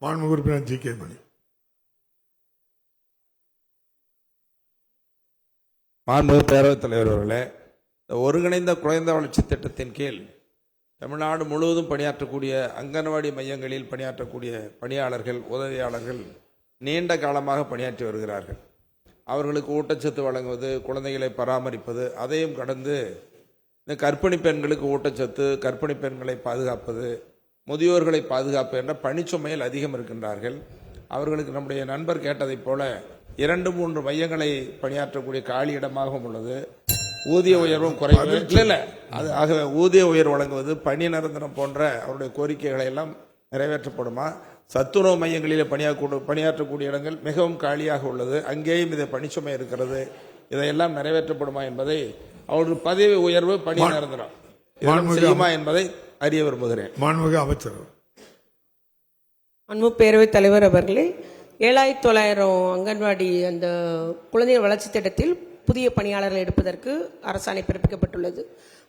மாண்புமிகு உறுப்பினர் ஜி.கே. மணி. மாண்புமிகு பேரவைத் தலைவர் அவர்களே, ஒருங்கிணைந்த குழந்தை வளர்ச்சி திட்டத்தின் கீழ் தமிழ்நாடு முழுவதும் பணியாற்றக்கூடிய அங்கன்வாடி மையங்களில் பணியாற்றக்கூடிய பணியாளர்கள், உதவியாளர்கள் நீண்ட காலமாக பணியாற்றி வருகிறார்கள். அவர்களுக்கு ஊட்டச்சத்து வழங்குவது, குழந்தைகளை பராமரிப்பது, அதையும் கடந்து இந்த கர்ப்பிணி பெண்களுக்கு ஊட்டச்சத்து, கர்ப்பிணி பெண்களை பாதுகாப்பது, முதியோர்களை பாதுகாப்பு என்ற பணிச்சுமையில் அதிகம் இருக்கின்றார்கள். அவர்களுக்கு நம்முடைய நண்பர் கேட்டதைப் போல 2-3 மையங்களை பணியாற்றக்கூடிய காலி இடமாகவும் உள்ளது. ஊதிய உயர்வும் குறைவு இல்லை. அது ஆகவே ஊதிய உயர்வு வழங்குவது, பணி நிரந்தரம் போன்ற அவருடைய கோரிக்கைகளை எல்லாம் நிறைவேற்றப்படுமா? சத்துணவு மையங்களில் பணியாற்றக்கூடிய இடங்கள் மிகவும் காலியாக உள்ளது. அங்கேயும் இதை பணிச்சுமை இருக்கிறது. இதையெல்லாம் நிறைவேற்றப்படுமா என்பதை, அவருடைய பதவி உயர்வு, பணி நிரந்தரம் செய்யுமா என்பதை அறிய விரும்புகிறேன். மாண்புமிகு அமைச்சர். அன்பு பேரவைத் தலைவர் அவர்களே, 7900 அங்கன்வாடி அந்த குழந்தைகள் வளர்ச்சி திட்டத்தில் புதிய பணியாளர்கள் எடுப்பதற்கு அரசாணை பிறப்பிக்கப்பட்டுள்ளது.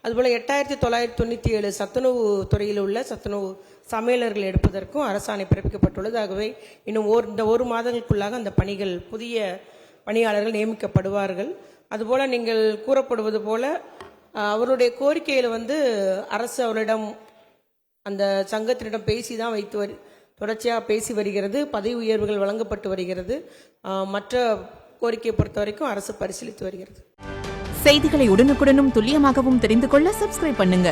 அதுபோல் 8997 சத்துணவு துறையில் உள்ள சத்துணவு சமையலர்கள் எடுப்பதற்கும் அரசாணை பிறப்பிக்கப்பட்டுள்ளது. ஆகவே இன்னும் இந்த 1 மாதங்களுக்குள்ளாக அந்த பணிகள், புதிய பணியாளர்கள் நியமிக்கப்படுவார்கள். அதுபோல் நீங்கள் கூறப்படுவது போல அவருடைய கோரிக்கையில் அரசு அவரிடம், அந்த சங்கத்தினிடம் பேசி தான் தொடர்ச்சியாக பேசி வருகிறது. பதவி உயர்வுகள் வழங்கப்பட்டு வருகிறது. மற்ற கோரிக்கையை பொறுத்த வரைக்கும் அரசு பரிசீலித்து வருகிறது. செய்திகளை உடனுக்குடனும் துல்லியமாகவும் தெரிந்து கொள்ள சப்ஸ்கிரைப் பண்ணுங்க.